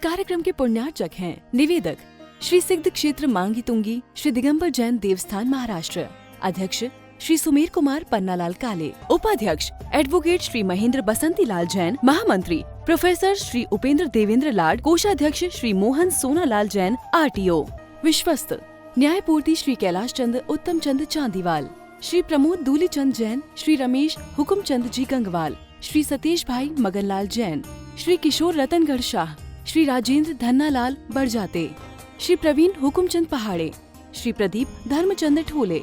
कार्यक्रम के पुण्यार्चक हैं निवेदक श्री सिद्ध क्षेत्र मांगी तुंगी श्री दिगंबर जैन देवस्थान महाराष्ट्र, अध्यक्ष श्री सुमेर कुमार पन्नालाल काले, उपाध्यक्ष एडवोकेट श्री महेंद्र बसंती लाल जैन, महामंत्री प्रोफेसर श्री उपेंद्र देवेंद्र लाड, कोषाध्यक्ष श्री मोहन सोनालाल जैन RTO, विश्वस्त न्यायपूर्ति श्री कैलाश चंद उत्तम चंद चांदीवाल, श्री प्रमोद दूलीचंद जैन, श्री रमेश हुकुमचंद जी गंगवाल, श्री सतीश भाई मगनलाल जैन, श्री किशोर रतनगढ़ शाह, श्री राजेंद्र धन्नालाल बड़जाते, श्री प्रवीण हुकुमचंद पहाड़े, श्री प्रदीप धर्मचंद ठोले।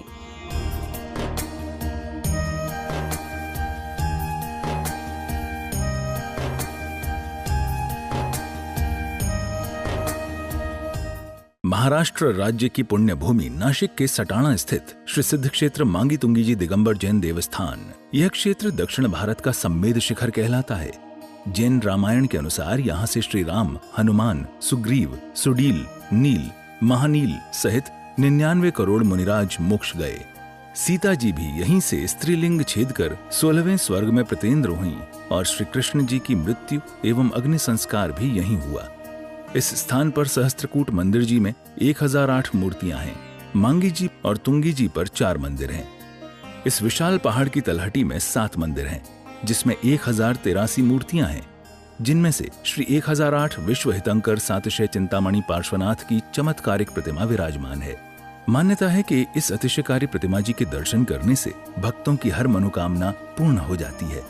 महाराष्ट्र राज्य की पुण्य भूमि नाशिक के सटाणा स्थित श्री सिद्ध क्षेत्र मांगी तुंगी जी दिगंबर जैन देवस्थान, यह क्षेत्र दक्षिण भारत का सम्मेद शिखर कहलाता है। जैन रामायण के अनुसार यहाँ से श्री राम, हनुमान, सुग्रीव, सुडील, नील, महानील सहित 99 करोड़ मुनिराज मोक्ष गए। सीता जी भी यहीं से स्त्रीलिंग छेद कर 16वें स्वर्ग में प्रतिन्द्र हुईं और श्री कृष्ण जी की मृत्यु एवं अग्नि संस्कार भी यहीं हुआ। इस स्थान पर सहस्त्रकूट मंदिर जी में 1008 मूर्तियां हैं। मांगी जी और तुंगी जी पर 4 मंदिर हैं। इस विशाल पहाड़ की तलहटी में 7 मंदिर हैं, जिसमें 1083 मूर्तियां हैं, जिनमें से श्री 1008 विश्व हितंकर सातिशय चिंतामणि पार्श्वनाथ की चमत्कारिक प्रतिमा विराजमान है। मान्यता है कि इस अतिशयकारी प्रतिमा जी के दर्शन करने से भक्तों की हर मनोकामना पूर्ण हो जाती है।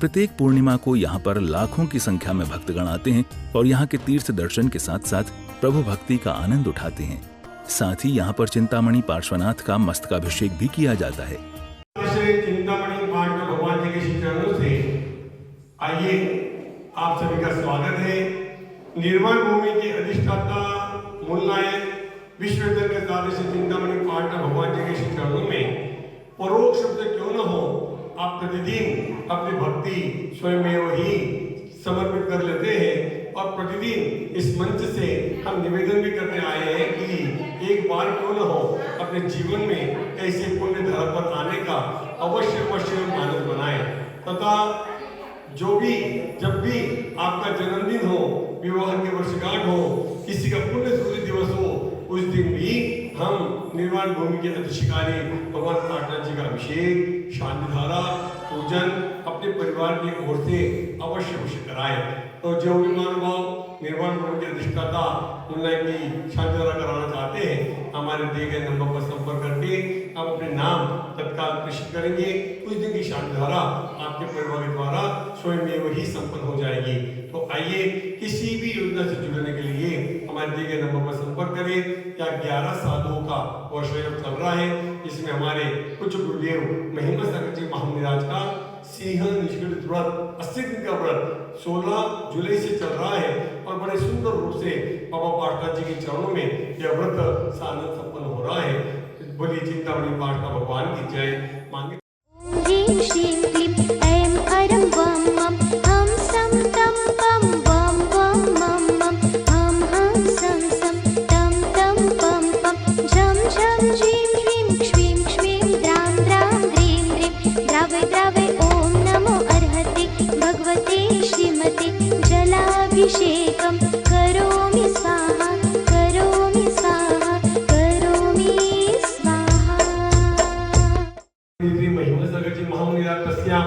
प्रत्येक पूर्णिमा को यहाँ पर लाखों की संख्या में भक्तगण आते हैं और यहाँ के तीर्थ दर्शन के साथ साथ प्रभु भक्ति का आनंद उठाते हैं। साथ ही यहाँ पर चिंतामणि पार्श्वनाथ का मस्तकाभिषेक भी किया जाता है। चिंतामणि पार्श्व भगवान जी के श्री चरणों से आइए आप सभी का स्वागत है। निर्वाण भूमि के अधिष्ठाता मूलनायक विश्वविद्यालय चिंतामणि पार्श्व भगवान जी के श्री चरणों में परोक्ष रूप से क्यों न हो, आप प्रतिदिन अपनी भक्ति स्वयं ही समर्पित कर लेते हैं और प्रतिदिन इस मंच से हम निवेदन भी करने आए हैं कि एक बार क्यों न हो अपने जीवन में ऐसे पुण्य धारा पर आने का अवश्य मानस बनाएं तथा जो भी जब भी आपका जन्मदिन हो, विवाह की वर्षगांठ हो, किसी का पुण्य स्मृति दिवस हो, उस दिन भी हम निर्वाण भूमि के अधिष्ठात्री भगवान पार्श्वनाथ जी का अभिषेक, शांति धारा, पूजन अपने परिवार की ओर से अवश्य कराए। तो जो भी महानुभाव निर्वाण भूमि के अधिष्ठाता उन्नयन की शांति धारा कराना चाहते हैं, हमारे दिए गए नंबर पर संपर्क करके आप अपने नाम तत्काल प्रेषित करेंगे। उस दिन की शांति धारा आपके परिवार के द्वारा स्वयं ही संपन्न हो जाएगी। तो आइए किसी भी योजना से जुड़ने के लिए हमारे दिए गए नंबर पर संपर्क करें। या 11 साधुओं का वर्ष चल रहा है, जिसमें हमारे कुछ गुरुदेव महिमा सागर जी महामुनिराज का सिंह निष्कृत व्रत 80 दिन का व्रत 16 जुलाई से चल रहा है और बड़े सुंदर रूप से बाबा पार्श्वनाथ जी के चरणों में यह व्रत सानंद संपन्न हो रहा है। बोलिए चिंतामणि पार्श्वनाथ भगवान की जय। मांगे अभिषेकं करोमि स्वाहा करोमि स्वाहा करोमि स्वाहा। महिमा सागर जी महामुनिराज तस्यां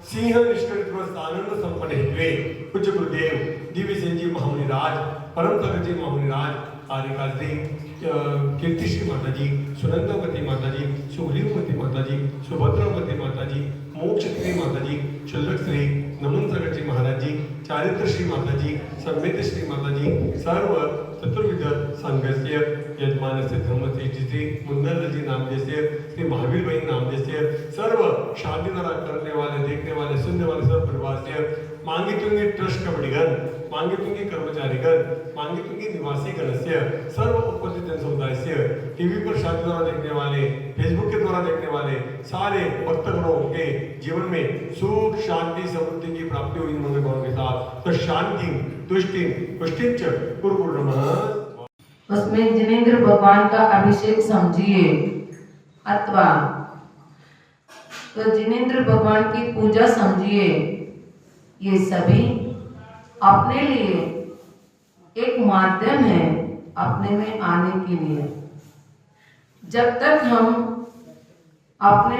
सिंह निष्कृत व्रत आनंद संपन्न हुए। पूज्य गुरुदेव दिव्य सेन जी महामुनिराज, परम सागर जी महामुनिराज, आर्यकाश्री कीर्ति श्री माता जी, सुनंदावती माता जी, सुग्रीववती माता जी, सुभद्रावती माता जी, मोक्ष श्री माता जी, शुल्लक श्री नमन सागर जी महाराज जी, चारित्र श्री माता जी, सम्मेत श्री माता जी, सर्व चतुर्विध संघस्य यजमानस्य धर्मतेजसी मुंदल जी नाम जैसे श्री महावीर भाई नाम जैसे सर्व शादी करने वाले, देखने वाले, सुनने वाले सर्व परिवार से मांगी तुंगी ट्रस्ट कबड़ीगण, मांगी तुंगी कर्मचारीगण, मांगी तुंगी निवासी गणस्य, सर्व उपस्थित जन समुदाय से, टीवी पर शादी द्वारा देखने वाले, फेसबुक के द्वारा देखने वाले सारे भक्तगणों के जीवन में सुख शांति समृद्धि की प्राप्ति हुई मनोभाव के साथ। तो शांति तुष्टि पुष्टि च कुरु नमः। उसमें जिनेंद्र भगवान का अभिषेक समझिए अथवा तो जिनेंद्र भगवान की पूजा समझिए। ये सभी अपने लिए एक माध्यम है अपने में आने के लिए। जब तक हम अपने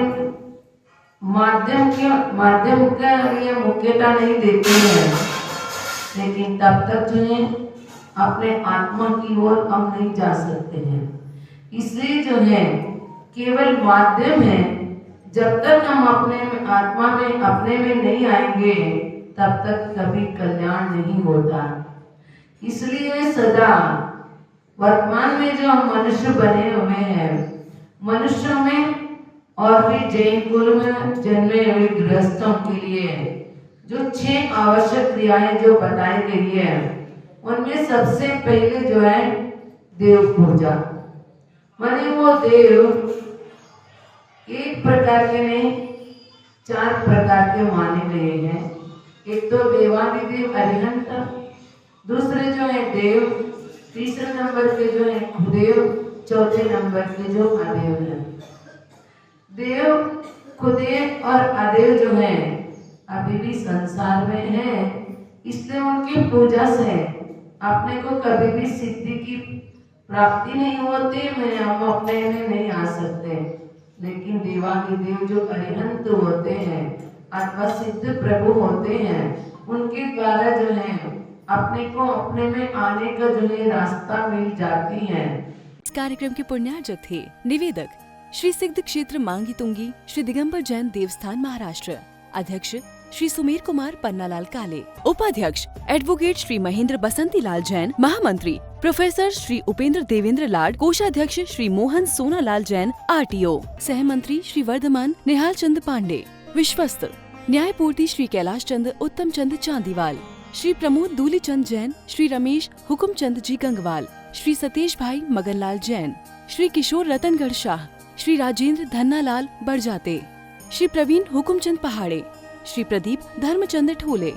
माध्यम का लिए मुख्यता नहीं देते हैं, लेकिन तब तक जो है अपने आत्मा की ओर हम नहीं जा सकते हैं। इसलिए जो है केवल माध्यम है। जब तक हम अपने आत्मा में अपने में नहीं आएंगे तब तक कभी कल्याण नहीं होता। इसलिए सदा वर्तमान में जो हम मनुष्य बने हुए हैं, मनुष्यों में और भी जैन कुल में जन्मे हुए गृहस्थों के लिए जो 6 आवश्यक क्रियाएं जो बताई गई है, उनमें सबसे पहले जो है देव पूजा। माने वो देव एक प्रकार के नहीं 4 प्रकार के माने गए हैं। एक तो देवादिदेव अरिहंत, दूसरे जो है देव, तीसरे नंबर के जो है खुदेव, चौथे नंबर के जो अदेव है। देव, खुदेव और अदेव जो है अभी भी संसार में है, इसलिए उनकी पूजा से अपने को कभी भी सिद्धि की प्राप्ति नहीं होती, मैं हम अपने में नहीं आ सकते। लेकिन देवादिदेव जो अरिहंत होते हैं अथवा सिद्ध प्रभु होते हैं, उनके द्वारा जो है अपने को अपने में आने का जो है रास्ता मिल जाती है। इस कार्यक्रम के पुण्यार्जक थे निवेदक श्री सिद्ध क्षेत्र मांगी तुंगी श्री दिगंबर जैन देवस्थान महाराष्ट्र, अध्यक्ष श्री सुमेर कुमार पन्नालाल काले, उपाध्यक्ष एडवोकेट श्री महेंद्र बसंती लाल जैन, महामंत्री प्रोफेसर श्री उपेंद्र देवेंद्र लाड, कोषाध्यक्ष श्री मोहन सोनालाल जैन RTO, सहमंत्री श्री वर्धमान निहाल चंद पांडे, विश्वस्त न्यायपूर्ति श्री कैलाश चंद उत्तम चंद चांदीवाल, श्री प्रमोद दूली चंद जैन, श्री रमेश हुकुम चंद जी गंगवाल, श्री सतीश भाई मगनलाल जैन, श्री किशोर रतनगढ़ शाह, श्री राजेंद्र धन्नालाल बड़जाते, श्री प्रवीण हुकुमचंद पहाड़े, श्री प्रदीप धर्मचंद ठोले।